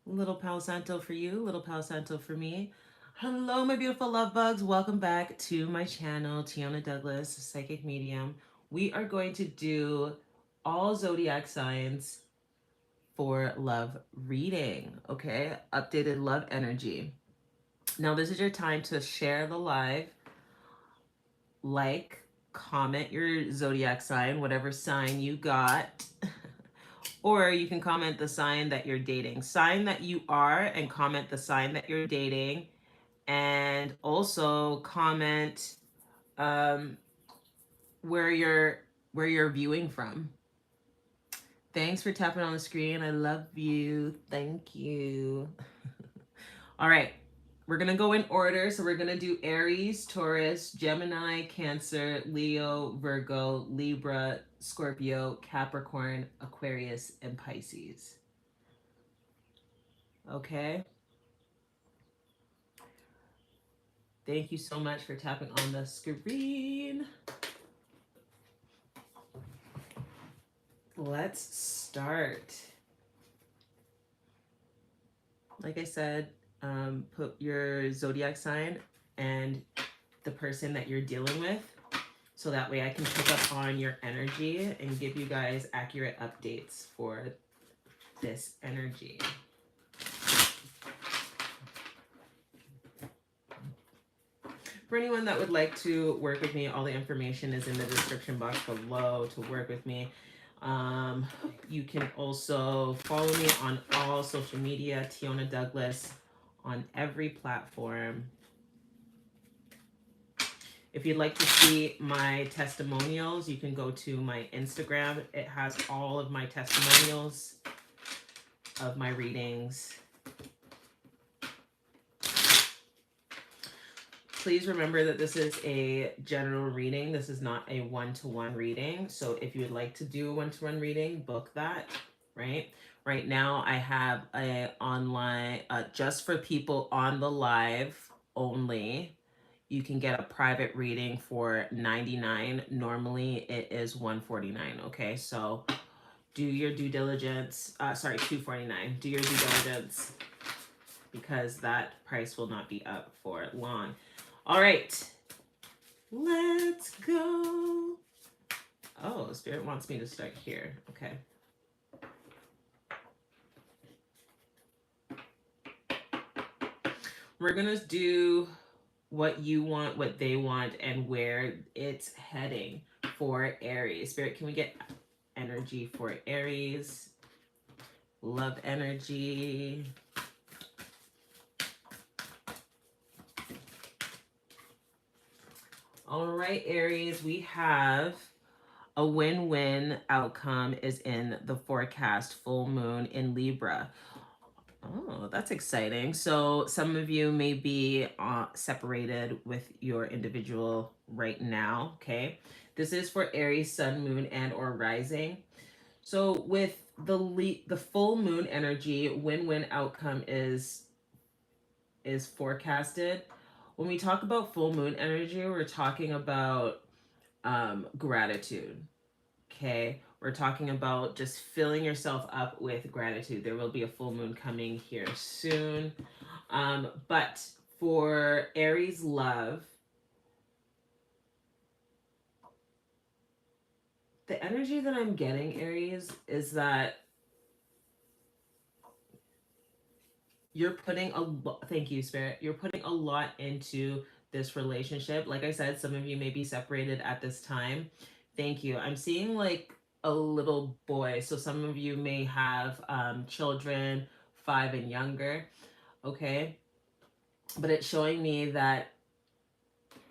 Little Palo Santo for you, little Palo Santo for me. Hello, my beautiful love bugs. Welcome back to my channel, Teona Douglas, Psychic Medium. We are going to do all zodiac signs for love reading, okay? Updated love energy. Now, this is your time to share the live, like, comment your zodiac sign, whatever sign you got. Or you can comment the sign that you're dating. Sign that you are and comment the sign that you're dating. And also comment um, where you're viewing from. Thanks for tapping on the screen. I love you. Thank you. All right. We're going to go in order. So we're going to do Aries, Taurus, Gemini, Cancer, Leo, Virgo, Libra, Scorpio, Capricorn, Aquarius, and Pisces. Okay. Thank you so much for tapping on the screen. Let's start. Like I said, put your zodiac sign and the person that you're dealing with, so that way I can pick up on your energy and give you guys accurate updates for this energy. For anyone that would like to work with me, all the information is in the description box below to work with me. You can also follow me on all social media, Teona Douglas, on every platform. If you'd like to see my testimonials, you can go to my Instagram. It has all of my testimonials of my readings. Please remember that this is a general reading. This is not a one-to-one reading. So if you would like to do a one-to-one reading, book that, right? Right now I have a online, just for people on the live only. You can get a private reading for $99. Normally it is $149. Okay, so do your due diligence. Sorry, $249. Do your due diligence, because that price will not be up for long. All right, let's go. Oh, Spirit wants me to start here. Okay. We're gonna do what you want, what they want, and where it's heading for Aries. Spirit, can we get energy for Aries? Love energy. All right, Aries, we have a win-win outcome is in the forecast, full moon in Libra. Oh, that's exciting. So some of you may be separated with your individual right now, okay? This is for Aries, sun, moon, and or rising. So with the full moon energy, win-win outcome is forecasted. When we talk about full moon energy, we're talking about gratitude. Okay, we're talking about just filling yourself up with gratitude. There will be a full moon coming here soon. But for Aries love, the energy that I'm getting, Aries, is that you're putting a lot, thank you, Spirit, you're putting a lot into this relationship. Like I said, some of you may be separated at this time. Thank you. I'm seeing like a little boy. So some of you may have children 5 and younger. Okay. But it's showing me that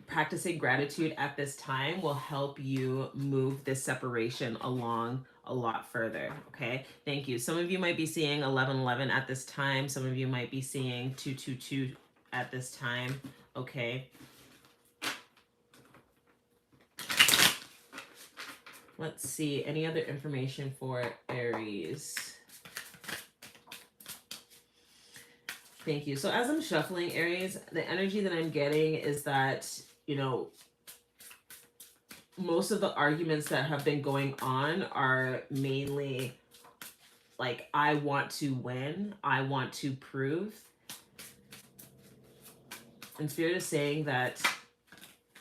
practicing gratitude at this time will help you move this separation along a lot further. Okay, thank you. Some of you might be seeing 1111 at this time. Some of you might be seeing 222 at this time. Okay, let's see any other information for Aries. Thank you. So as I'm shuffling, Aries, the energy that I'm getting is that, you know, most of the arguments that have been going on are mainly like, I want to win, I want to prove. And Spirit is saying that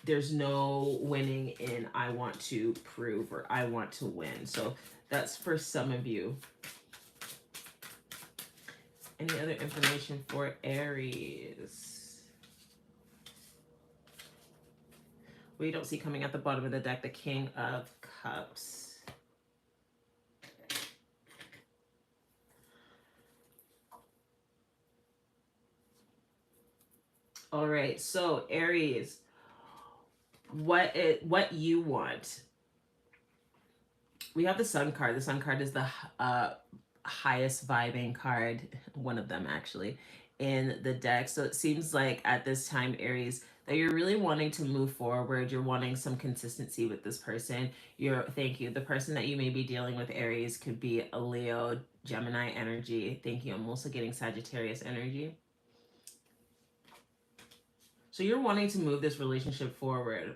there's no winning in I want to prove or I want to win. So that's for some of you. Any other information for Aries? We don't see coming at the bottom of the deck the King of Cups. All right, so Aries, what you want. We have the Sun card. The Sun card is the highest vibing card, one of them actually, in the deck. So it seems like at this time, Aries, that you're really wanting to move forward. You're wanting some consistency with this person. Thank you. The person that you may be dealing with, Aries, could be a Leo, Gemini energy. Thank you. I'm also getting Sagittarius energy. So you're wanting to move this relationship forward,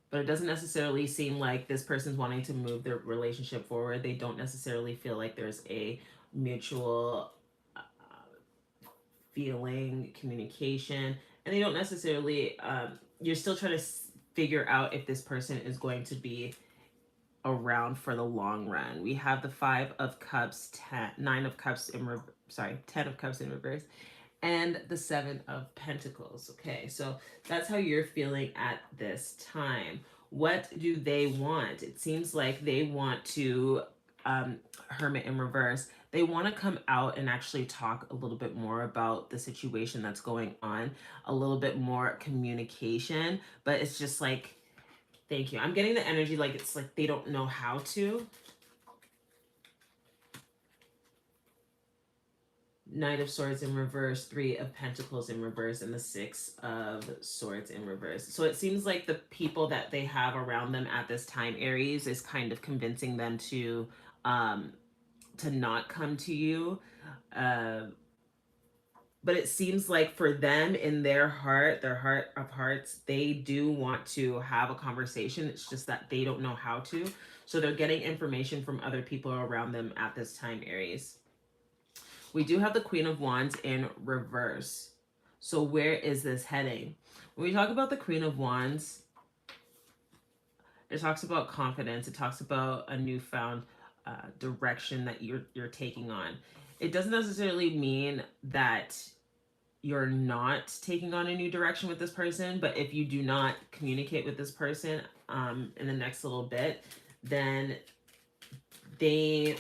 but it doesn't necessarily seem like this person's wanting to move their relationship forward. They don't necessarily feel like there's a mutual feeling, communication, and they don't necessarily, you're still trying to figure out if this person is going to be around for the long run. We have the 5 of Cups, 9 of Cups in 10 of Cups in reverse, and the 7 of Pentacles. Okay, so that's how you're feeling at this time. What do they want? It seems like they want to, Hermit in reverse, they want to come out and actually talk a little bit more about the situation that's going on, a little bit more communication, but it's just like, thank you. I'm getting the energy like it's like they don't know how to. Knight of Swords in reverse, 3 of Pentacles in reverse, and the 6 of Swords in reverse. So it seems like the people that they have around them at this time, Aries, is kind of convincing them to not come to you. But it seems like for them, in their heart of hearts, they do want to have a conversation. It's just that they don't know how to. So they're getting information from other people around them at this time, Aries. We do have the Queen of Wands in reverse. So where is this heading? When we talk about the Queen of Wands, it talks about confidence. It talks about a newfound direction that you're taking on. It doesn't necessarily mean that you're not taking on a new direction with this person, but if you do not communicate with this person in the next little bit, then they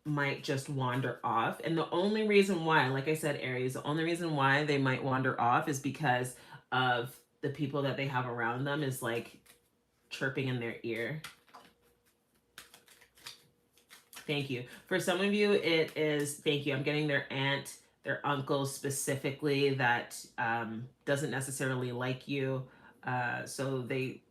might just wander off. And the only reason why, like I said, Aries, the only reason why they might wander off is because of the people that they have around them is like chirping in their ear. Thank you. For some of you, it is, thank you, I'm getting their aunt, their uncle specifically that doesn't necessarily like you. So they,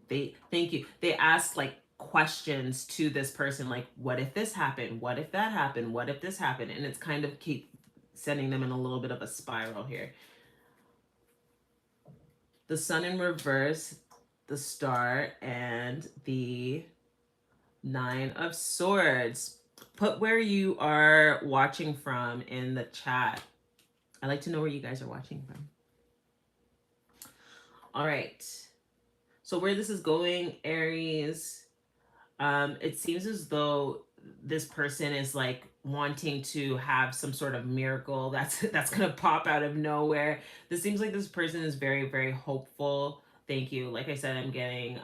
thank you. They ask like questions to this person, like, what if this happened? What if that happened? What if this happened? And it's kind of keep sending them in a little bit of a spiral here. The Sun in reverse, the Star, and the 9 of Swords. Put where you are watching from in the chat. I like to know where you guys are watching from. All right. So where this is going, Aries, it seems as though this person is like wanting to have some sort of miracle that's gonna pop out of nowhere. This seems like this person is very, very hopeful. Thank you. Like I said, I'm getting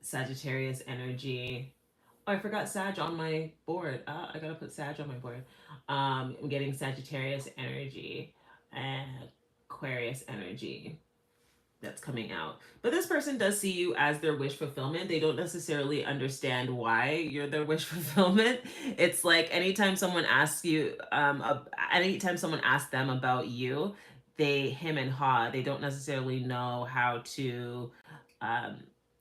Sagittarius energy. Oh, I forgot Sag on my board. I gotta put Sag on my board. I'm getting Sagittarius energy and Aquarius energy that's coming out. But this person does see you as their wish fulfillment. They don't necessarily understand why you're their wish fulfillment. It's like anytime someone asks you, anytime someone asks them about you, they hem and haw. They don't necessarily know how to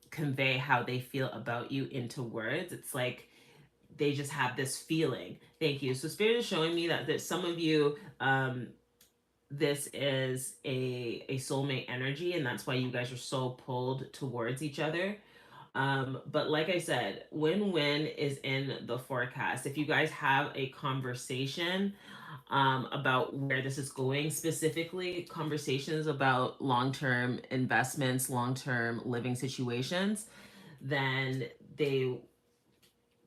convey how they feel about you into words. It's like they just have this feeling. Thank you. So Spirit is showing me that some of you, this is a soulmate energy, and that's why you guys are so pulled towards each other. But like I said, win-win is in the forecast. If you guys have a conversation about where this is going, specifically conversations about long-term investments, long-term living situations, then they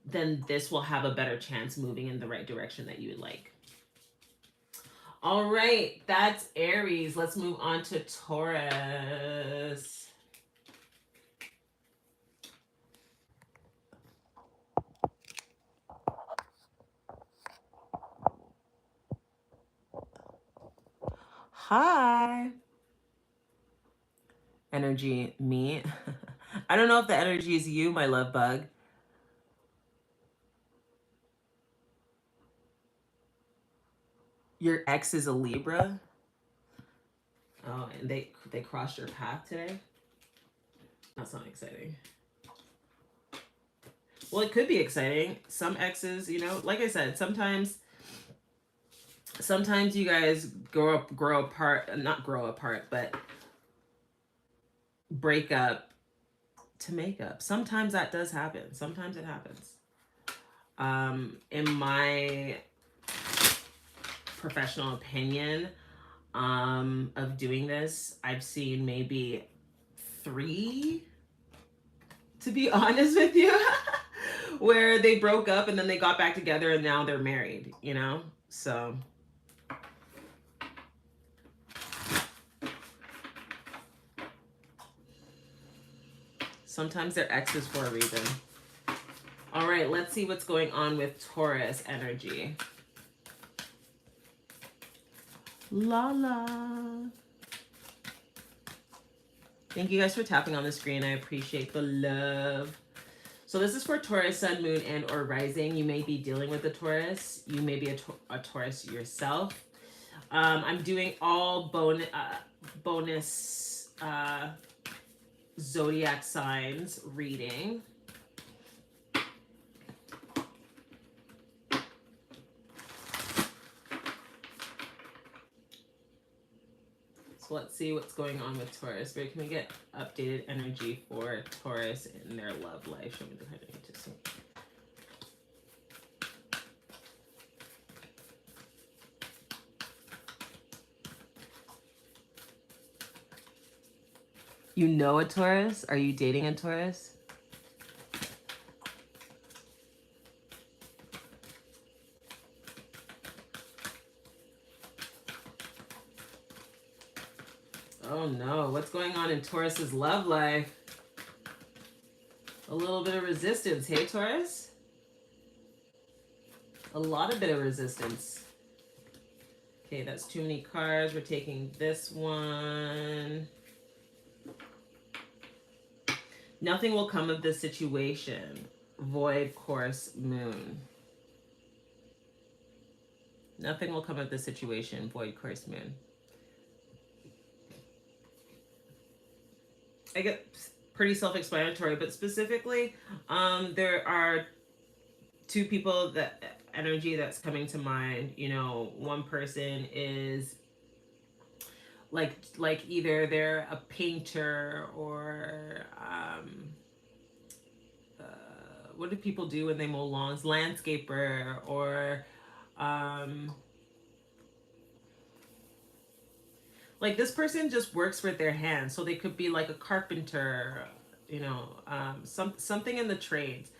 then this will have a better chance moving in the right direction that you would like. All right, that's Aries. Let's move on to Taurus. Hi. Energy, me. I don't know if the energy is you, my love bug. Your ex is a Libra. Oh, and they crossed your path today. That's not exciting. Well, it could be exciting. Some exes, you know, like I said, sometimes you guys grow apart, not grow apart, but break up to make up. Sometimes that does happen. Sometimes it happens. In my professional opinion, of doing this, I've seen maybe 3, to be honest with you, where they broke up and then they got back together and now they're married, you know? So sometimes they're exes for a reason. All right, let's see what's going on with Taurus energy. La la. Thank you guys for tapping on the screen. I appreciate the love. So this is for Taurus, Sun, Moon, and or Rising. You may be dealing with a Taurus. You may be a Taurus yourself. I'm doing all bonus zodiac signs reading. So let's see what's going on with Taurus. Where can we get updated energy for Taurus in their love life? Show me the card I need to see. You know a Taurus? Are you dating a Taurus? Oh no, what's going on in Taurus's love life? A little bit of resistance, hey Taurus? A lot of bit of resistance. Okay, that's too many cards. We're taking this one. Nothing will come of this situation. Void, course, moon. Nothing will come of this situation. Void, course, moon. I get pretty self-explanatory, but specifically, there are 2 people that energy that's coming to mind. You know, one person is like either they're a painter or what do people do when they mow lawns? Landscaper, or like this person just works with their hands, so they could be like a carpenter, you know, something in the trades.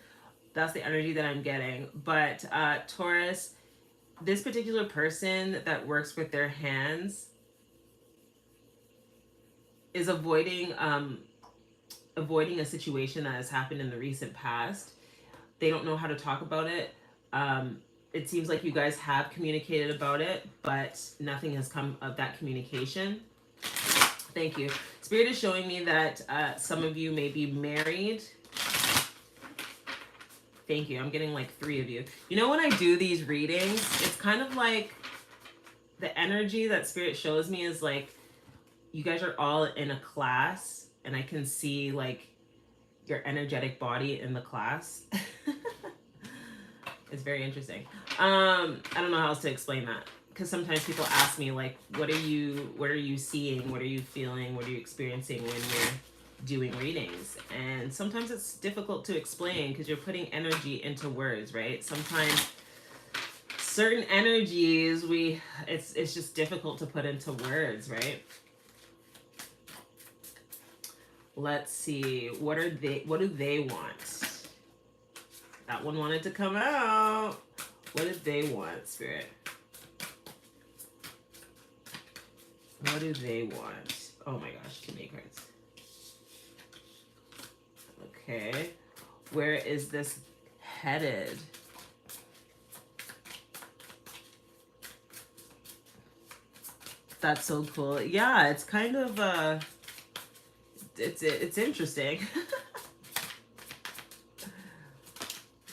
That's the energy that I'm getting. But Taurus, this particular person that works with their hands is avoiding a situation that has happened in the recent past. They don't know how to talk about it. It seems like you guys have communicated about it, but nothing has come of that communication. Thank you. Spirit is showing me that some of you may be married. Thank you. I'm getting like 3 of you. You know, when I do these readings, it's kind of like the energy that Spirit shows me is like you guys are all in a class and I can see like your energetic body in the class. It's very interesting. I don't know how else to explain that, because sometimes people ask me like, what are you seeing? What are you feeling? What are you experiencing when you're doing readings. And sometimes it's difficult to explain because you're putting energy into words, right? Sometimes certain energies it's just difficult to put into words, right? Let's see, what do they want? That one wanted to come out. What did they want, Spirit? What do they want? Oh my gosh, too many cards. Okay, where is this headed? That's so cool. Yeah, it's kind of it's interesting.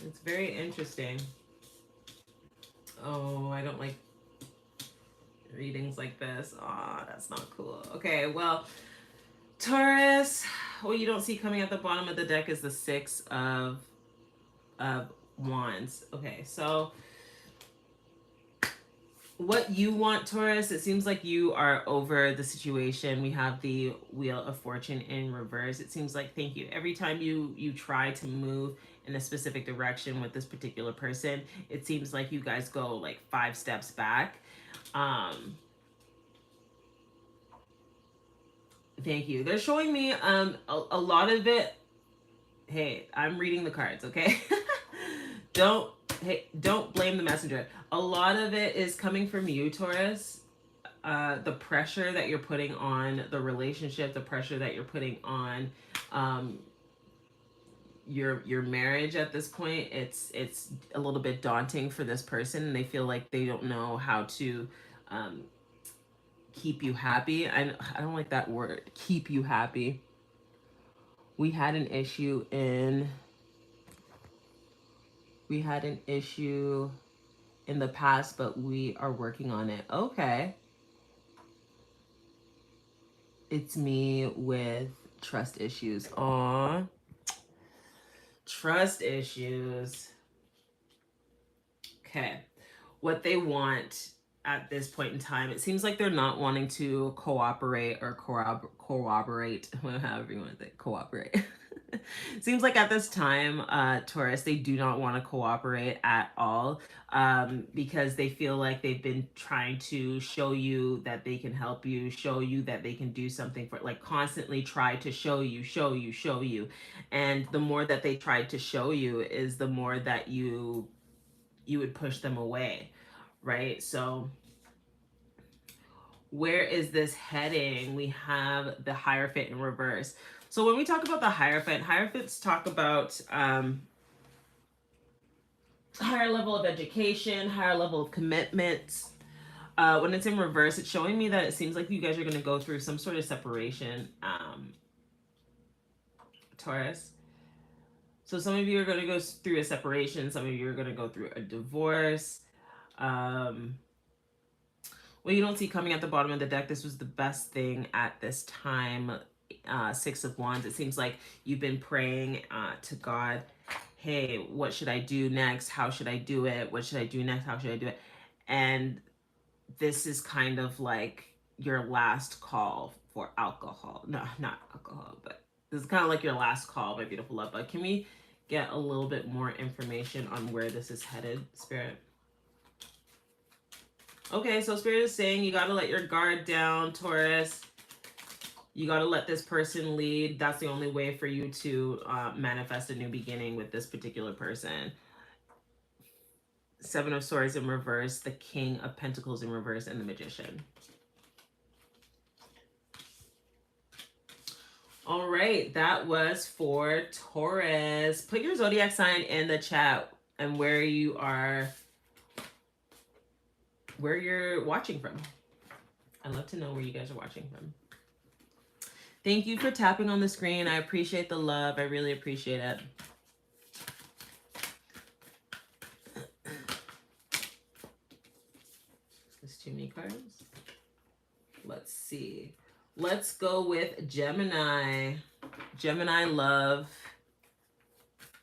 It's very interesting. Oh, I don't like readings like this. Aw, that's not cool. Okay, well, Taurus, what you don't see coming at the bottom of the deck is the Six of Wands. Okay, so what you want, Taurus, it seems like you are over the situation. We have the Wheel of Fortune in reverse. It seems like, thank you, every time you try to move in a specific direction with this particular person, it seems like you guys go like 5 steps back. Thank you. They're showing me a lot of it. Hey, I'm reading the cards, okay? don't blame the messenger. A lot of it is coming from you, Taurus. The pressure that you're putting on the relationship, the pressure that you're putting on your marriage at this point, it's a little bit daunting for this person, and they feel like they don't know how to keep you happy. I don't like that word, keep you happy. We had an issue in the past, but we are working on it. Okay. It's me with trust issues. Aw. Trust issues. Okay. What they want at this point in time, it seems like they're not wanting to cooperate or corroborate, however you want to say, cooperate. Seems like at this time, Taurus, they do not want to cooperate at all, because they feel like they've been trying to show you that they can help you, show you that they can do something for, like, constantly try to show you. And the more that they tried to show you is the more that you would push them away, right? So where is this heading? We have the Hierophant in reverse. So when we talk about the Hierophants talk about higher level of education, higher level of commitment. When it's in reverse, it's showing me that it seems like you guys are going to go through some sort of separation, Taurus. So some of you are going to go through a separation. Some of you are going to go through a divorce. Well, you don't see coming at the bottom of the deck, this was the best thing at this time. Six of Wands. It seems like you've been praying to God, hey, what should I do next? How should I do it? What should I do next? How should I do it? And this is kind of like your last call for alcohol. No, not alcohol, but this is kind of like your last call, my beautiful love. But can we get a little bit more information on where this is headed, Spirit? Okay, so Spirit is saying you got to let your guard down, Taurus. You got to let this person lead. That's the only way for you to manifest a new beginning with this particular person. Seven of Swords in reverse, the King of Pentacles in reverse, and the Magician. All right, that was for Taurus. Put your zodiac sign in the chat and where you are, where you're watching from. I'd love to know where you guys are watching from. Thank you for tapping on the screen. I appreciate the love. I really appreciate it. There's too many cards. Let's see. Let's go with Gemini. Gemini love.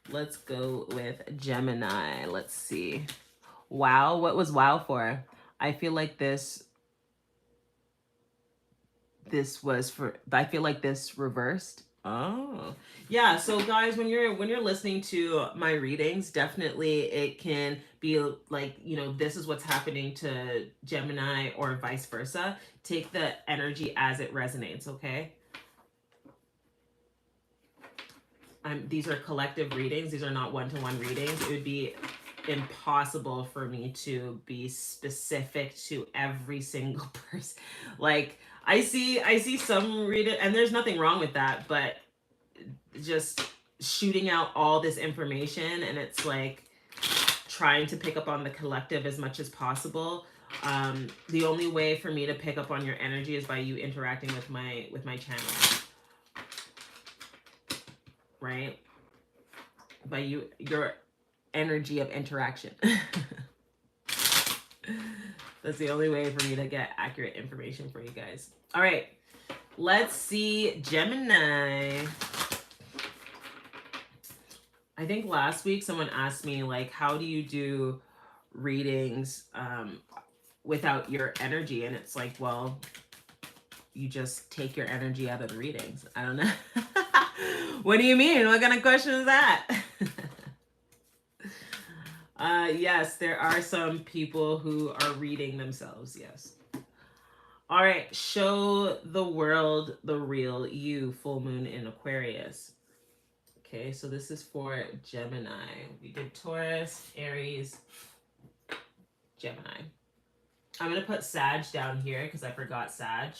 Let's go with Gemini. Let's see. Wow. What was wow for? I feel like this was for, I feel like this reversed. Oh, yeah. So guys, when you're listening to my readings, definitely it can be like, this is what's happening to Gemini or vice versa. Take the energy as it resonates, okay? These are collective readings. These are not one-to-one readings. It would be impossible for me to be specific to every single person. Like I see some read it, and there's nothing wrong with that, but just shooting out all this information, and it's like trying to pick up on the collective as much as possible. The only way for me to pick up on your energy is by you interacting with my channel, right? By your energy of interaction. That's the only way for me to get accurate information for you guys. All right, let's see Gemini. I think last week someone asked me, like, how do you do readings without your energy? And it's like, well, you just take your energy out of the readings. I don't know. What do you mean? What kind of question is that? Yes, there are some people who are reading themselves. Yes. All right. Show the world the real you, full moon in Aquarius. Okay, so this is for Gemini. We did Taurus, Aries, Gemini. I'm going to put Sag down here because I forgot Sag.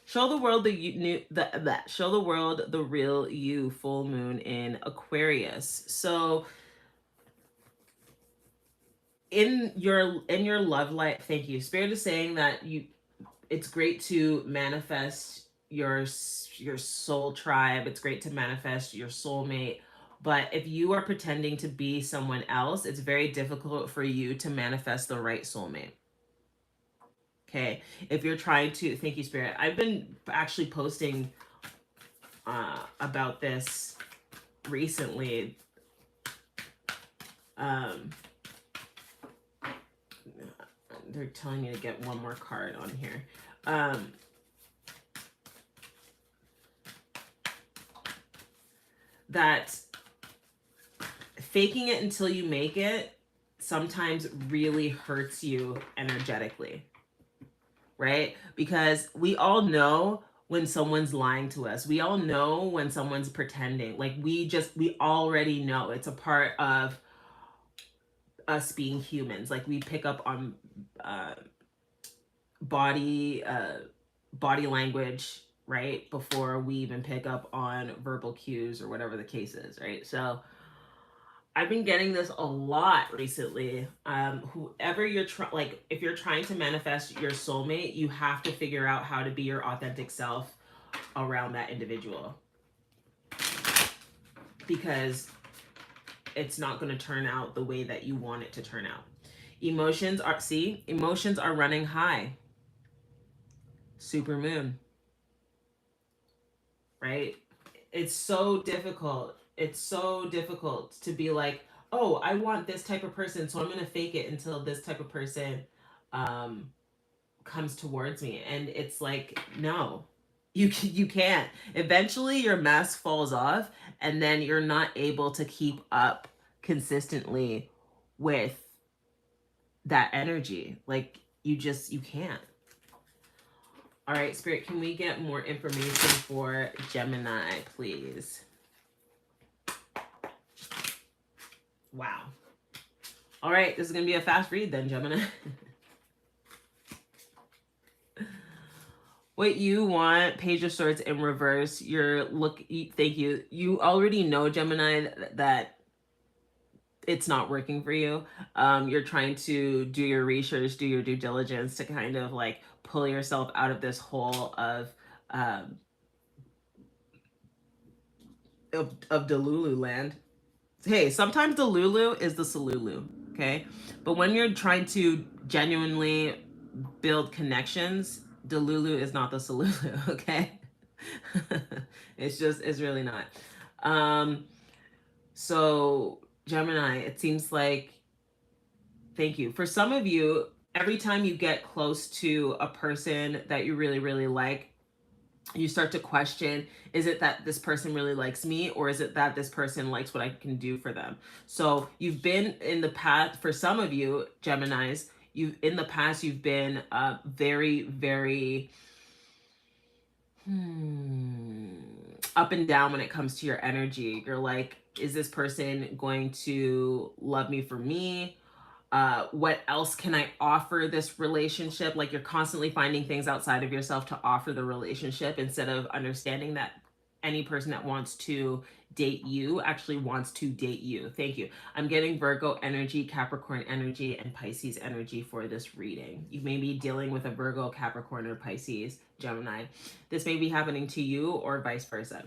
Show the world show the world the real you, full moon in Aquarius. So in your love life, thank you. Spirit is saying that it's great to manifest your soul tribe. It's great to manifest your soulmate. But if you are pretending to be someone else, it's very difficult for you to manifest the right soulmate. Okay, if you're trying to, thank you, Spirit. I've been actually posting about this recently. They're telling me to get one more card on here. That faking it until you make it sometimes really hurts you energetically, right? Because we all know when someone's lying to us. We all know when someone's pretending. Like we already know. It's a part of us being humans. Like we pick up on body language, right? Before we even pick up on verbal cues or whatever the case is, right? So I've been getting this a lot recently. Whoever you're if you're trying to manifest your soulmate, you have to figure out how to be your authentic self around that individual, because it's not going to turn out the way that you want it to turn out. Emotions are running high. Super moon, right? It's so difficult. It's so difficult to be like, oh, I want this type of person, so I'm going to fake it until this type of person comes towards me. And it's like, no, you can't. Eventually your mask falls off, and then you're not able to keep up consistently with that energy. Like you can't. All right, Spirit, can we get more information for Gemini, please? Wow. All right, this is going to be a fast read then, Gemini. What you want, Page of Swords in reverse. Thank you. You already know, Gemini, that it's not working for you. You're trying to do your research, do your due diligence to kind of like pull yourself out of this hole of Delulu land. Hey, sometimes the Lulu is the Salulu, okay? But when you're trying to genuinely build connections, the Lulu is not the Salulu, okay? It's really not. So Gemini, it seems like, thank you. For some of you, every time you get close to a person that you really, really like, you start to question, is it that this person really likes me, or is it that this person likes what I can do for them? So you've been in the past, for some of you Geminis, in the past you've been very, very up and down when it comes to your energy. You're like, is this person going to love me for me? What else can I offer this relationship? Like, you're constantly finding things outside of yourself to offer the relationship, instead of understanding that any person that wants to date you actually wants to date you. Thank you. I'm getting Virgo energy, Capricorn energy, and Pisces energy for this reading. You may be dealing with a Virgo, Capricorn, or Pisces, Gemini. This may be happening to you or vice versa.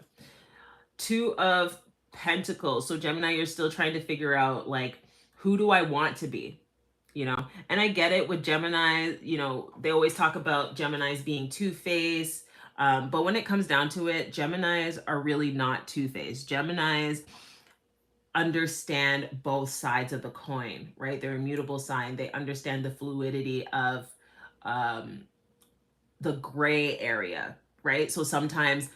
Two of Pentacles. So Gemini, you're still trying to figure out, like, who do I want to be? You know, and I get it with Gemini, you know, they always talk about Geminis being two-faced. But when it comes down to it, Geminis are really not two-faced. Geminis understand both sides of the coin, right? They're a mutable sign. They understand the fluidity of the gray area, right? So sometimes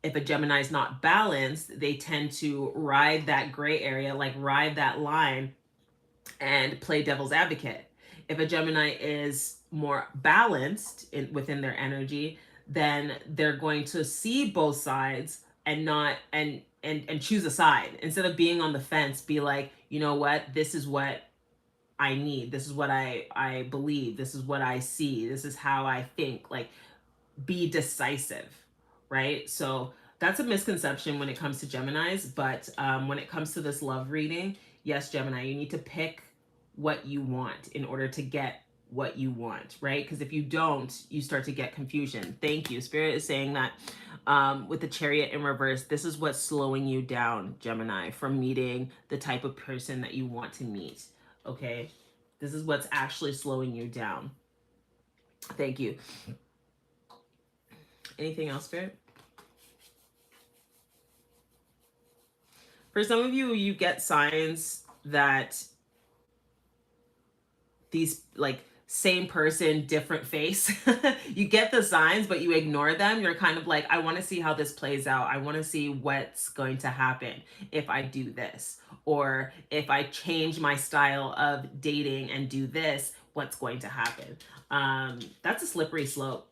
if a Gemini is not balanced, they tend to ride that gray area, like ride that line and play devil's advocate. If a Gemini is more balanced within their energy, then they're going to see both sides and not and choose a side, instead of being on the fence. Be like, you know what, this is what I need, this is what I believe, this is what I see, this is how I think. Like, be decisive, right? So that's a misconception when it comes to Geminis. But when it comes to this love reading, yes, Gemini, you need to pick what you want in order to get what you want, right? Because if you don't, you start to get confusion. Thank you. Spirit is saying that with the Chariot in reverse, this is what's slowing you down, Gemini, from meeting the type of person that you want to meet, okay? This is what's actually slowing you down. Thank you. Anything else, Spirit? For some of you, you get signs that these, like, same person, different face. You get the signs, but you ignore them. You're kind of like, I want to see how this plays out. I want to see what's going to happen if I do this. Or if I change my style of dating and do this, what's going to happen? That's a slippery slope.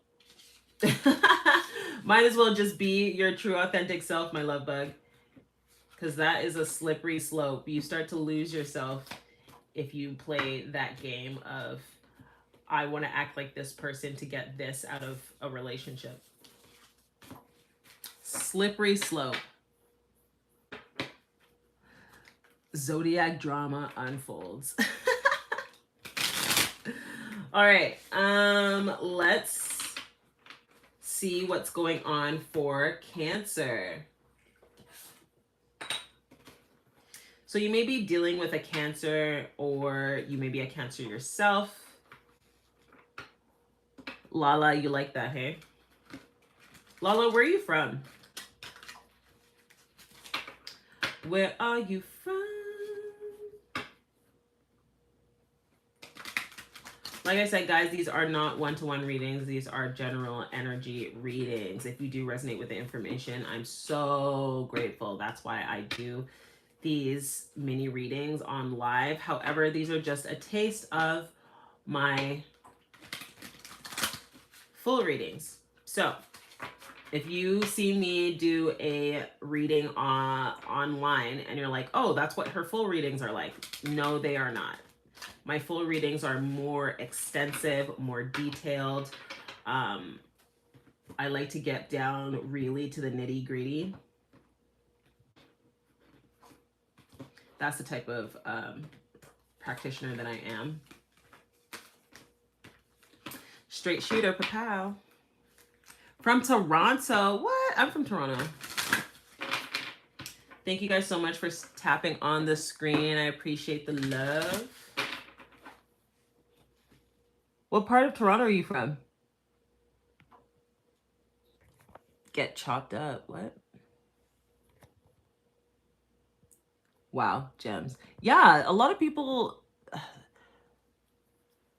Might as well just be your true authentic self, my love bug, because that is a slippery slope. You start to lose yourself if you play that game of, I want to act like this person to get this out of a relationship. Slippery slope. Zodiac drama unfolds. All right, let's see what's going on for Cancer. So you may be dealing with a Cancer, or you may be a Cancer yourself. Lala, you like that, hey? Lala, where are you from? Where are you from? Like I said, guys, these are not one-to-one readings. These are general energy readings. If you do resonate with the information, I'm so grateful. That's why I do these mini readings on live. However, these are just a taste of my full readings. So if you see me do a reading online and you're like, oh, that's what her full readings are like. No, they are not. My full readings are more extensive, more detailed. I like to get down really to the nitty gritty. That's the type of practitioner that I am. Straight shooter, pow. From Toronto. What? I'm from Toronto. Thank you guys so much for tapping on the screen. I appreciate the love. What part of Toronto are you from? Get chopped up. What? Wow, gems. Yeah, a lot of people.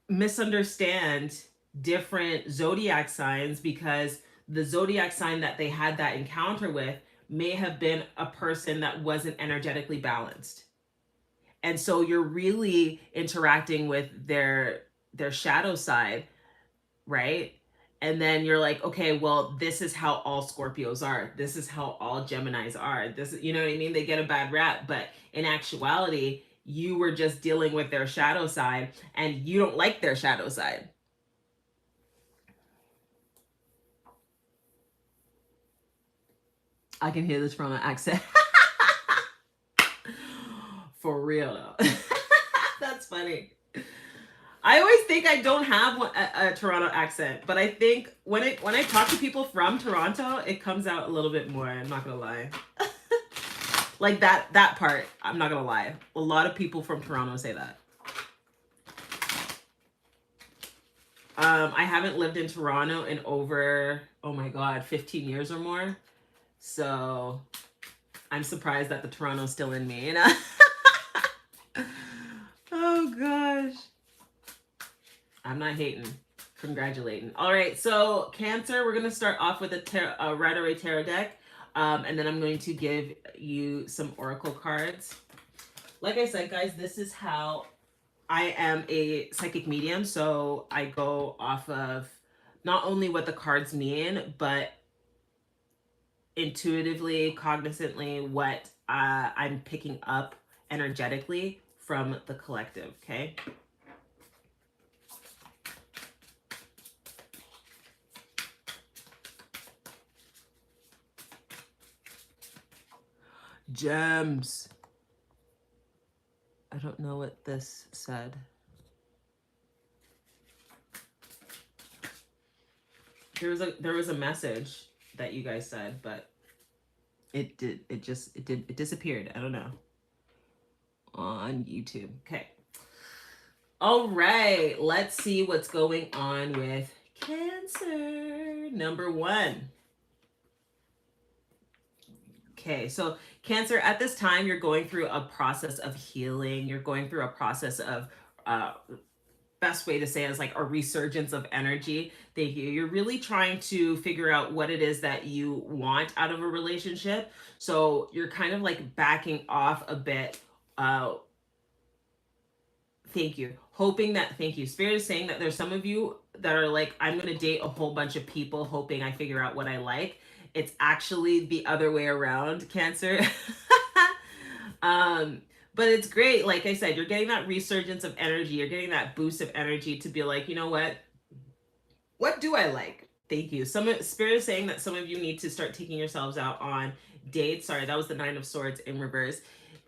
misunderstand different zodiac signs, because the zodiac sign that they had that encounter with may have been a person that wasn't energetically balanced. And so you're really interacting with their shadow side, right? And then you're like, okay, well, this is how all Scorpios are. This is how all Geminis are. This, you know what I mean? They get a bad rap, but in actuality, you were just dealing with their shadow side, and you don't like their shadow side. I can hear this from an accent. For real though. That's funny. I always think I don't have a Toronto accent, but I think when I talk to people from Toronto, it comes out a little bit more. I'm not gonna lie. Like that part, I'm not gonna lie. A lot of people from Toronto say that. I haven't lived in Toronto in over, oh my God, 15 years or more. So I'm surprised that the Toronto's still in me, you know? Oh gosh. I'm not hating. Congratulating. All right, so Cancer, we're going to start off with a Rider Tarot deck. And then I'm going to give you some oracle cards. Like I said, guys, this is how I am a psychic medium. So I go off of not only what the cards mean, but intuitively, cognizantly, what I'm picking up energetically from the collective, okay? Gems. I don't know what this said. There was a message that you guys said, but it disappeared. I don't know. On YouTube. Okay. All right, let's see what's going on with Cancer. Number 1. Okay, so Cancer, at this time, you're going through a process of healing. You're going through a process of, best way to say it is like a resurgence of energy. Thank you. You're really trying to figure out what it is that you want out of a relationship. So you're kind of like backing off a bit. Thank you. Hoping that, thank you. Spirit is saying that there's some of you that are like, I'm going to date a whole bunch of people hoping I figure out what I like. It's actually the other way around, Cancer. But it's great. Like I said, you're getting that resurgence of energy. You're getting that boost of energy to be like, you know what do I like? Thank you. Spirit is saying that some of you need to start taking yourselves out on dates. Sorry, that was the 9 of Swords in reverse.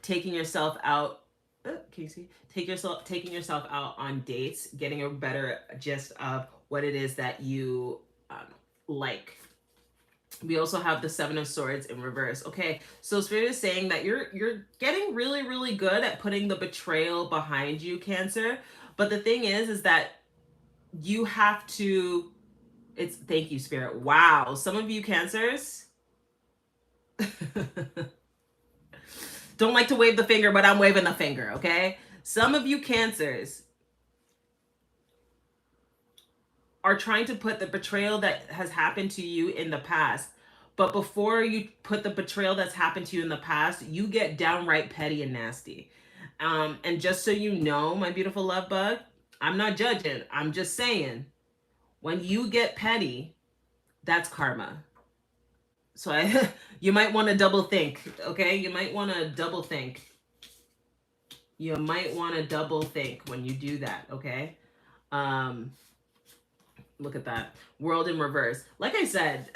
Taking yourself out. Can you see? Taking yourself out on dates, getting a better gist of what it is that you like. We also have the 7 of Swords in reverse. Okay, so Spirit is saying that you're getting really, really good at putting the betrayal behind you, Cancer. But the thing is that you have to, thank you, Spirit. Wow, some of you Cancers don't like to wave the finger, but I'm waving the finger, okay? Some of you Cancers are trying to put the betrayal that has happened to you in the past. But before you put the betrayal that's happened to you in the past, you get downright petty and nasty. And just so you know, my beautiful love bug, I'm not judging. I'm just saying, when you get petty, that's karma. So you might want to double think, okay? You might want to double think. You might want to double think when you do that, okay? Look at that. World in reverse. Like I said,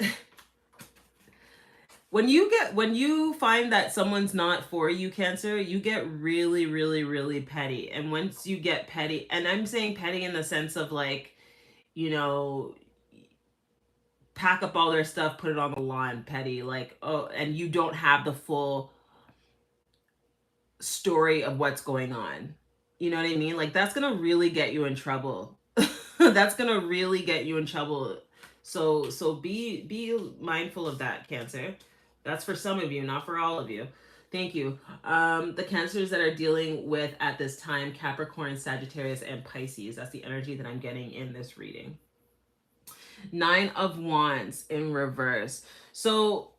when you find that someone's not for you, Cancer, you get really, really, really petty. And once you get petty, and I'm saying petty in the sense of like, you know, pack up all their stuff, put it on the lawn, petty, like, oh, and you don't have the full story of what's going on. You know what I mean? Like, that's gonna really get you in trouble. That's gonna really get you in trouble. So be mindful of that, Cancer. That's for some of you, not for all of you. Thank you. The cancers that are dealing with at this time, Capricorn, Sagittarius, and Pisces. That's the energy that I'm getting in this reading. 9 of Wands in reverse. So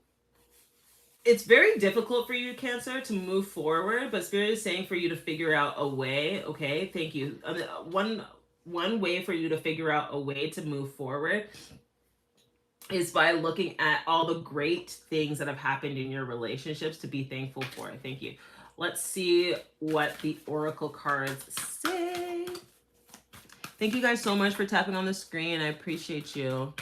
it's very difficult for you, Cancer, to move forward, but Spirit is saying for you to figure out a way. Okay, thank you. One way for you to figure out a way to move forward is by looking at all the great things that have happened in your relationships to be thankful for. Thank you. Let's see what the oracle cards say. Thank you guys so much for tapping on the screen. I appreciate you.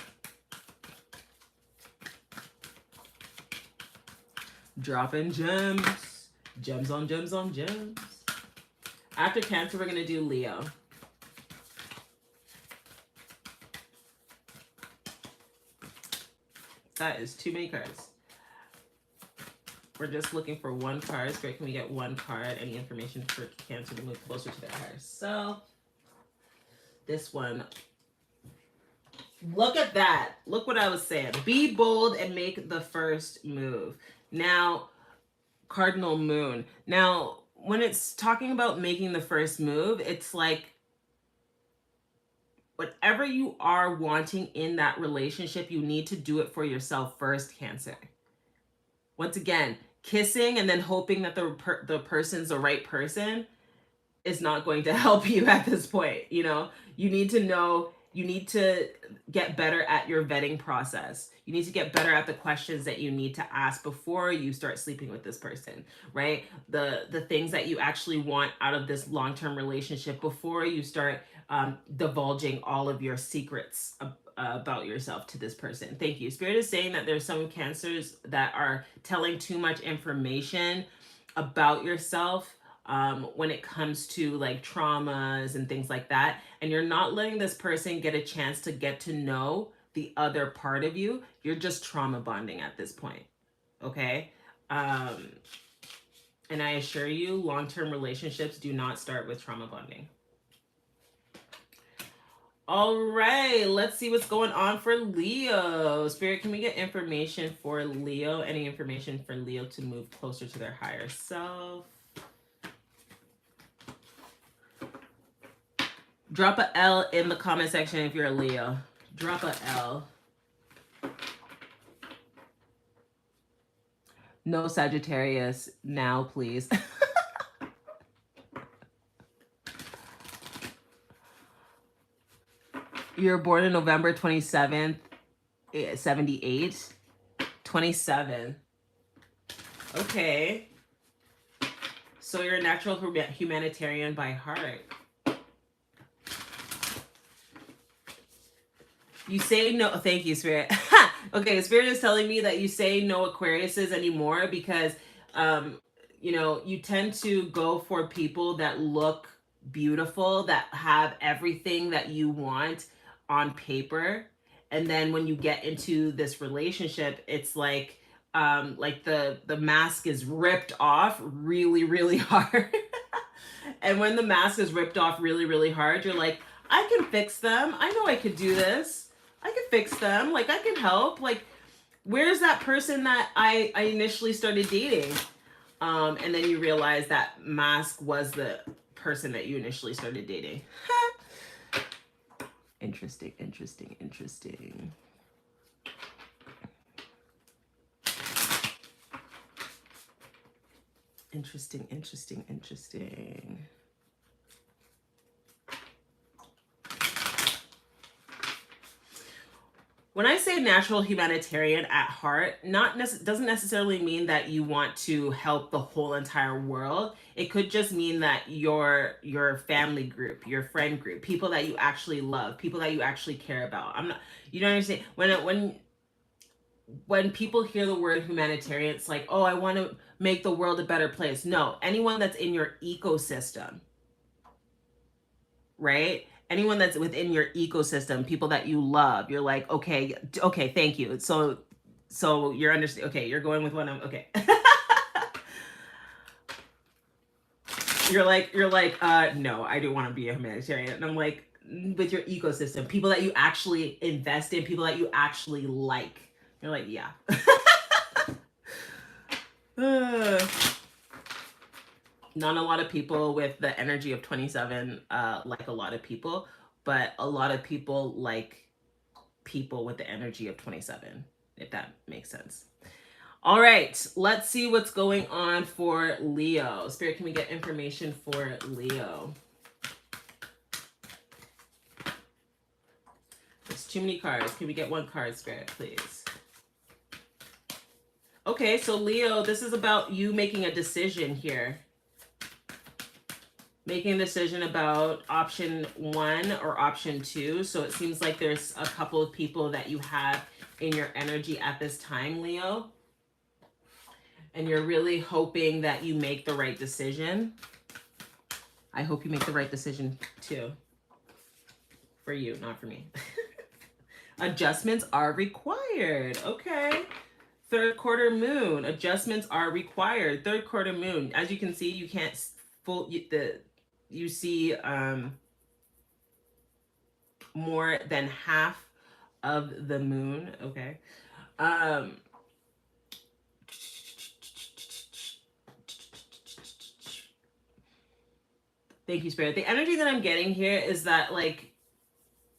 Dropping gems. Gems on gems on gems. After Cancer, we're going to do Leo. That is too many cards. We're just looking for one card. Spirit, can we get one card? Any information for Cancer to move closer to their higher self? This one. Look at that. Look what I was saying. Be bold and make the first move. Now, Cardinal Moon. Now, when it's talking about making the first move, it's like whatever you are wanting in that relationship, you need to do it for yourself first, Cancer. Once again, kissing and then hoping that the person's the right person is not going to help you at this point. You know, you need to know, you need to get better at your vetting process. You need to get better at the questions that you need to ask before you start sleeping with this person, right? The things that you actually want out of this long-term relationship before you start divulging all of your secrets about yourself to this person. Thank you. Spirit is saying that there's some Cancers that are telling too much information about yourself when it comes to like traumas and things like that. And you're not letting this person get a chance to get to know the other part of you. You're just trauma bonding at this point. Okay. And I assure you, long-term relationships do not start with trauma bonding. All right, let's see what's going on for Leo. Spirit, can we get information for Leo? Any information for Leo to move closer to their higher self? Drop a L in the comment section if you're a Leo. Drop a L. No Sagittarius now, please. You're born on November 27th, 78. 27. Okay. So you're a natural humanitarian by heart. You say no. Thank you, Spirit. Okay, Spirit is telling me that you say no Aquariuses anymore because, you know, you tend to go for people that look beautiful, that have everything that you want on paper. And then when you get into this relationship, it's like the mask is ripped off really, really hard. And when the mask is ripped off really, really hard, you're like, I can fix them. I know I could do this. I can fix them. Like, I can help. Like, where's that person that I initially started dating? And then you realize that mask was the person that you initially started dating. Interesting, interesting, interesting. Interesting, interesting, interesting. When I say natural humanitarian at heart, doesn't necessarily mean that you want to help the whole entire world. It could just mean that your family group, your friend group, people that you actually love, people that you actually care about. You don't understand. When people hear the word humanitarian, it's like, oh, I want to make the world a better place. No, anyone that's in your ecosystem, right? Anyone that's within your ecosystem, people that you love, you're like, okay, thank you. So you're understanding. Okay, you're going with what I'm, okay. you're like, no, I don't want to be a humanitarian. And I'm like, with your ecosystem, people that you actually invest in, people that you actually like. You're like, yeah. Not a lot of people with the energy of 27 like a lot of people, but a lot of people like people with the energy of 27, if that makes sense. All right, let's see what's going on for Leo. Spirit, can we get information for Leo? There's too many cards. Can we get one card, Spirit, please? Okay, so Leo, this is about you making a decision here. Making a decision about option 1 or option 2. So it seems like there's a couple of people that you have in your energy at this time, Leo. And you're really hoping that you make the right decision. I hope you make the right decision too. For you, not for me. Adjustments are required. Okay. Third quarter moon. Adjustments are required. Third quarter moon. As you can see, you can't you see more than half of the moon. Okay. Thank you, Spirit. The energy that I'm getting here is that, like,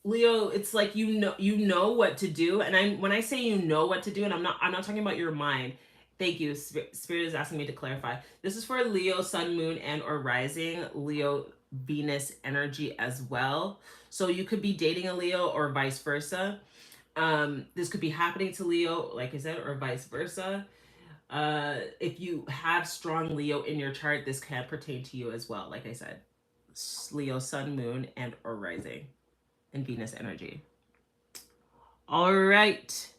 Leo, it's like you know what to do, and when I say you know what to do, and I'm not talking about your mind. Thank you. Spirit is asking me to clarify. This is for Leo, Sun, Moon, and or Rising. Leo, Venus energy as well. So you could be dating a Leo or vice versa. This could be happening to Leo, like I said, or vice versa. If you have strong Leo in your chart, this can pertain to you as well. Like I said, Leo, Sun, Moon, and or Rising, and Venus energy. All right.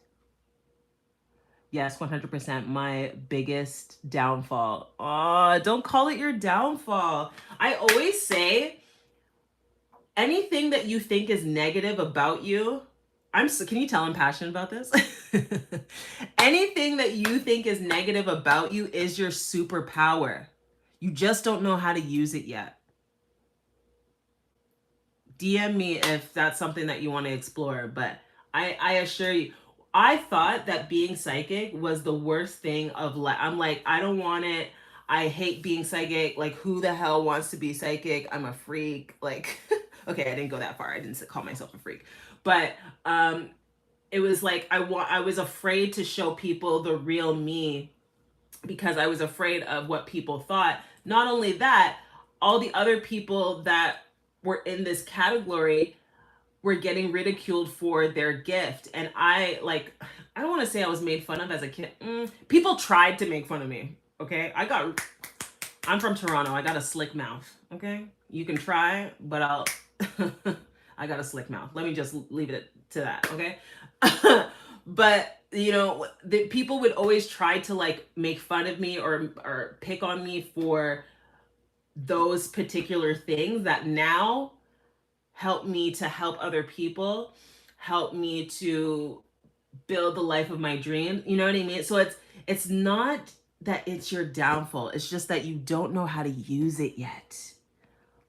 Yes, 100%. My biggest downfall. Oh, don't call it your downfall. I always say anything that you think is negative about you. Can you tell I'm passionate about this? Anything that you think is negative about you is your superpower. You just don't know how to use it yet. DM me if that's something that you want to explore, but I assure you, I thought that being psychic was the worst thing of life. I'm like, I don't want it. I hate being psychic. Like, who the hell wants to be psychic? I'm a freak. Like, okay, I didn't go that far. I didn't call myself a freak. But it was like I was afraid to show people the real me because I was afraid of what people thought. Not only that, all the other people that were in this category were getting ridiculed for their gift. And I don't want to say I was made fun of as a kid. People tried to make fun of me. Okay. I'm from Toronto. I got a slick mouth. Okay. You can try, but I got a slick mouth. Let me just leave it to that. Okay. But you know, the people would always try to like make fun of me or pick on me for those particular things that now help me to help other people, help me to build the life of my dream. You know what I mean? So it's not that it's your downfall. It's just that you don't know how to use it yet.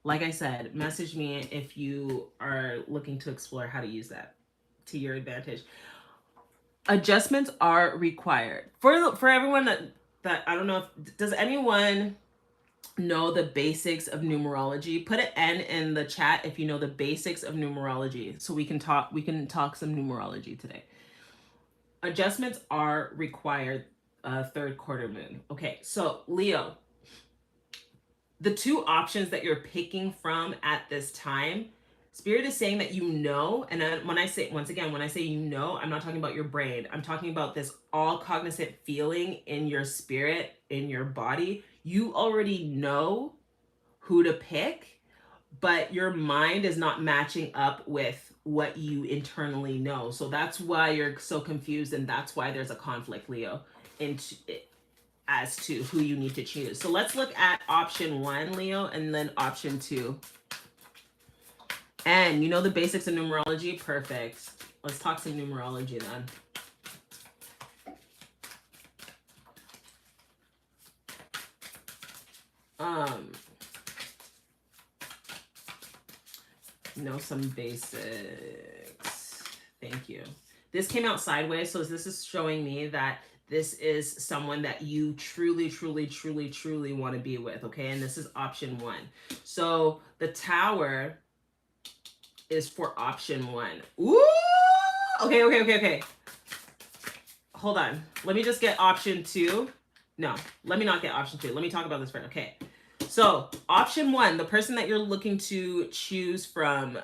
Like I said, message me if you are looking to explore how to use that to your advantage. Adjustments are required. For everyone that I don't know if, does anyone know the basics of numerology? Put an N in the chat if you know the basics of numerology, so we can talk some numerology today. Adjustments are required. Third quarter moon. Okay, so Leo, the two options that you're picking from at this time, Spirit is saying that you know, and when I say, once again, when I say you know, I'm not talking about your brain. I'm talking about this all cognizant feeling in your spirit, in your body. You already know who to pick, but your mind is not matching up with what you internally know. So that's why you're so confused, and that's why there's a conflict, Leo, as to who you need to choose. So let's look at option 1, Leo, and then option 2. And you know the basics of numerology? Perfect. Let's talk some numerology then. Know some basics. Thank you. This came out sideways, so this is showing me that this is someone that you truly, truly, truly, truly want to be with, okay? And this is option 1. So the Tower is for option 1. Ooh! Okay. Hold on. Let me just get option 2. No, let me not get option 2. Let me talk about this first. Okay. So option 1, the person that you're looking to choose from,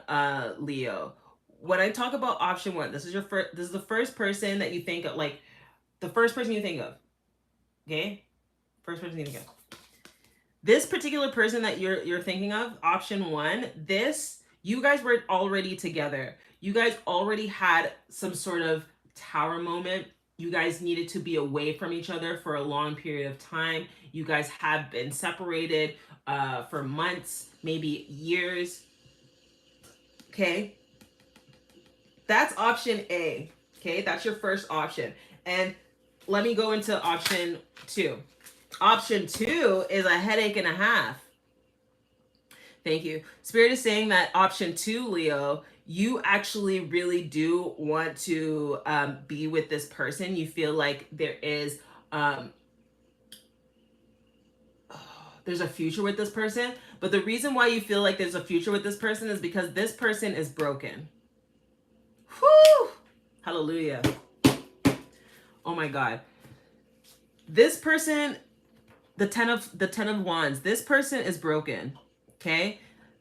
Leo. When I talk about option 1, this is the first person that you think of, like the first person you think of. Okay? First person you think of. This particular person that you're thinking of, option 1, you guys were already together. You guys already had some sort of Tower moment. You guys needed to be away from each other for a long period of time. You guys have been separated for months, maybe years. Okay? That's option A. Okay? That's your first option. And let me go into option 2. Option 2 is a headache and a half. Thank you. Spirit is saying that option 2, Leo, you actually really do want to be with this person. You feel like there is there's a future with this person. But the reason why you feel like there's a future with this person is because this person is broken. Whew! Hallelujah. Oh my God. This person, the 10 of Wands, this person is broken. Okay?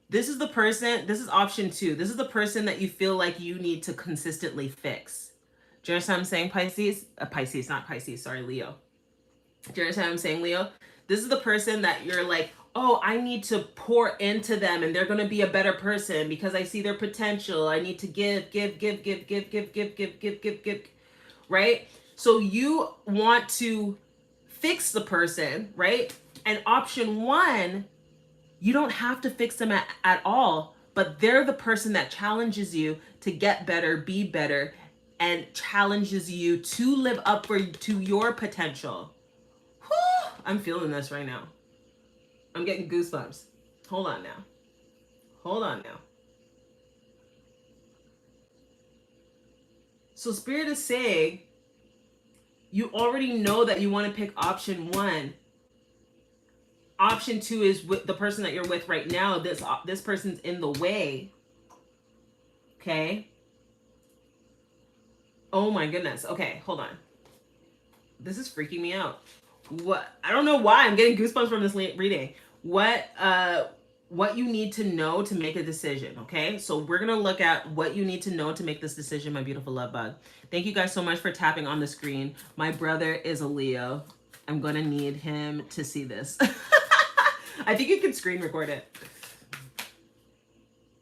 This is the person, this is option 2. This is the person that you feel like you need to consistently fix. Do you understand what I'm saying, Pisces? Pisces, not Pisces, sorry, Leo. Do you understand what I'm saying, Leo? This is the person that you're like, oh, I need to pour into them and they're going to be a better person because I see their potential. I need to give, right? So you want to fix the person, right? And option 1, you don't have to fix them at all, but they're the person that challenges you to get better, be better, and challenges you to live up to your potential. Whew, I'm feeling this right now. I'm getting goosebumps. Hold on now. So Spirit is saying, you already know that you want to pick option 1. Option 2 is with the person that you're with right now. This person's in the way. Okay. Oh my goodness. Okay, hold on. This is freaking me out. What? I don't know why I'm getting goosebumps from this reading. What you need to know to make a decision, okay? So we're going to look at what you need to know to make this decision, my beautiful love bug. Thank you guys so much for tapping on the screen. My brother is a Leo. I'm going to need him to see this. I think you can screen record it.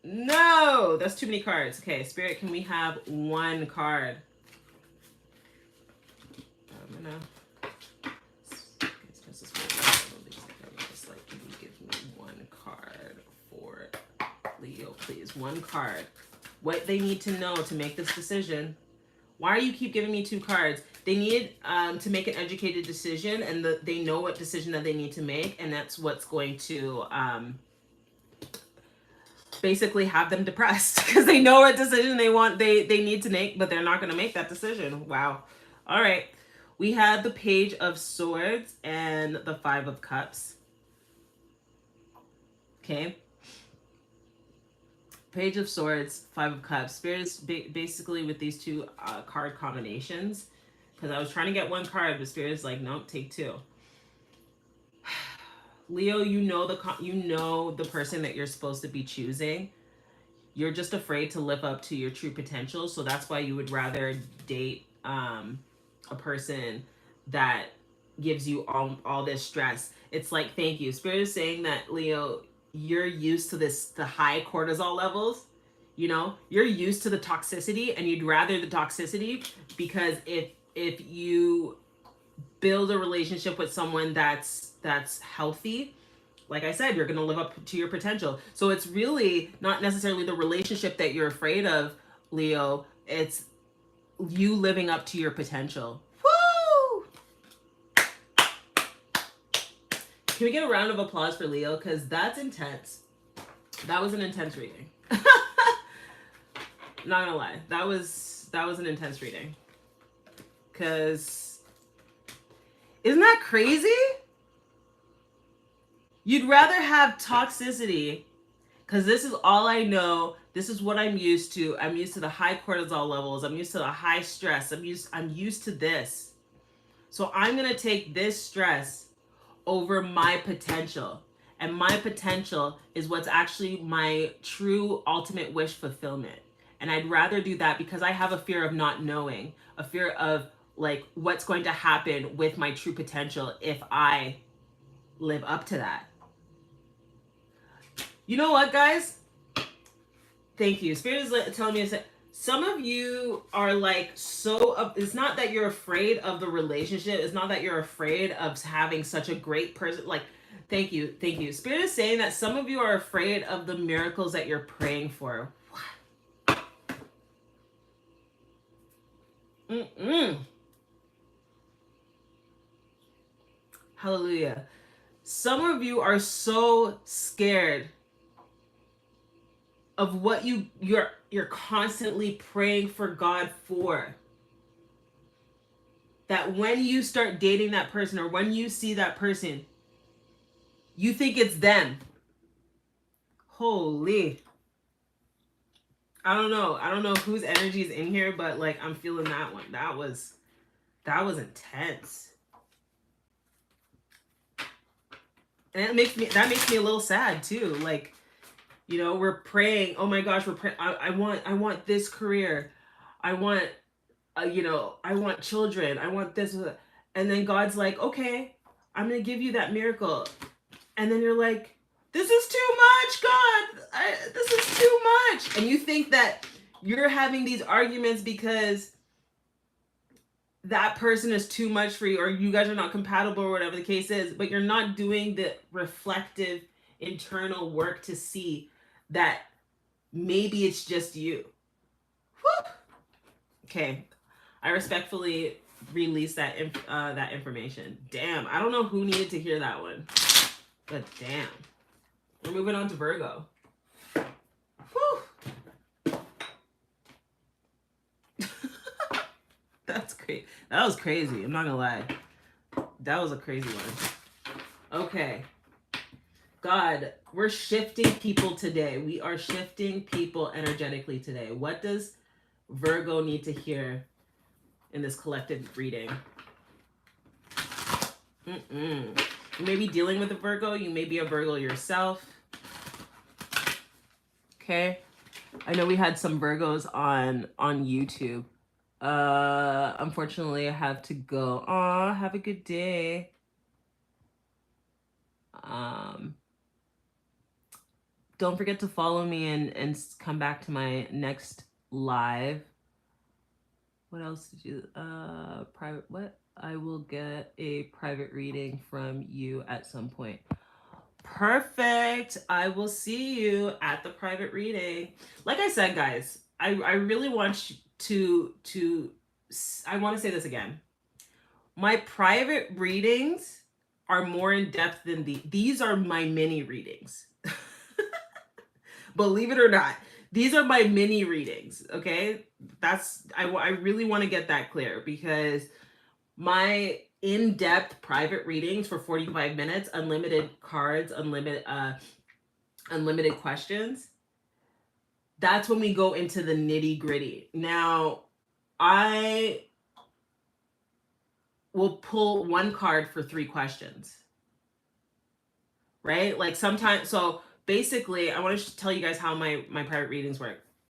No, that's too many cards. Okay, Spirit, can we have 1 card? I'm gonna give me 1 card for Leo, please. 1 card. What they need to know to make this decision. Why do you keep giving me 2 cards? They need to make an educated decision, and they know what decision that they need to make, and that's what's going to basically have them depressed because they know what decision they need to make, but they're not going to make that decision. Wow. All right. We had the Page of Swords and the 5 of Cups. Okay. Page of Swords, 5 of Cups. Spirit is basically with these 2 card combinations. Because I was trying to get 1 card, but Spirit is like, nope, take 2. Leo, you know the person that you're supposed to be choosing. You're just afraid to live up to your true potential. So that's why you would rather date a person that gives you all this stress. It's like, thank you. Spirit is saying that, Leo, you're used to the high cortisol levels. You know, you're used to the toxicity, and you'd rather the toxicity because if you build a relationship with someone that's healthy, like I said, you're going to live up to your potential. So it's really not necessarily the relationship that you're afraid of, Leo. It's you living up to your potential. Woo! Can we get a round of applause for Leo? Because that's intense. That was an intense reading. Not gonna lie. That was an intense reading. Because Isn't that crazy? You'd rather have toxicity, because this is all I know. This is what I'm used to. I'm used to the high cortisol levels. I'm used to the high stress. I'm used to this. So I'm going to take this stress over my potential. And my potential is what's actually my true ultimate wish fulfillment. And I'd rather do that because I have a fear of not knowing, a fear of like what's going to happen with my true potential if I live up to that. You know what, guys? Thank you. Spirit is telling me that some of you are like so, it's not that you're afraid of the relationship. It's not that you're afraid of having such a great person. Like, thank you. Thank you. Spirit is saying that some of you are afraid of the miracles that you're praying for. What? Hallelujah. Some of you are so scared of what you're constantly praying for God for, that when you start dating that person or when you see that person, you think it's them. Holy. I don't know whose energy is in here, but like I'm feeling that one. That was intense. And that makes me a little sad too. Like, you know, we're praying, oh my gosh, we're praying, I want this career. I want you know, I want children. I want this. And then God's like, okay, I'm going to give you that miracle. And then you're like, this is too much, God. This is too much. And you think that you're having these arguments because that person is too much for you, or you guys are not compatible, or whatever the case is, but you're not doing the reflective internal work to see that maybe it's just you. Whew. Okay. I respectfully release that that information. Damn, I don't know who needed to hear that one, but damn. We're moving on to Virgo. Whew. That's great. That was crazy. I'm not gonna lie. That was a crazy one. Okay. God, we're shifting people today. We are shifting people energetically today. What does Virgo need to hear in this collective reading? You may be dealing with a Virgo. You may be a Virgo yourself. Okay. I know we had some Virgos on YouTube. Unfortunately, I have to go. Aw, have a good day. Don't forget to follow me and come back to my next live. What else did you, private, what? I will get a private reading from you at some point. Perfect. I will see you at the private reading. Like I said, guys, I really want you to, I want to say this again. My private readings are more in depth than these are my mini readings. Believe it or not, these are my mini readings. Okay. I really want to get that clear, because my in-depth private readings for 45 minutes, unlimited cards, unlimited questions, that's when we go into the nitty-gritty. Now, I will pull one card for 3 questions, right? Like sometimes, so basically I want to tell you guys how my private readings work.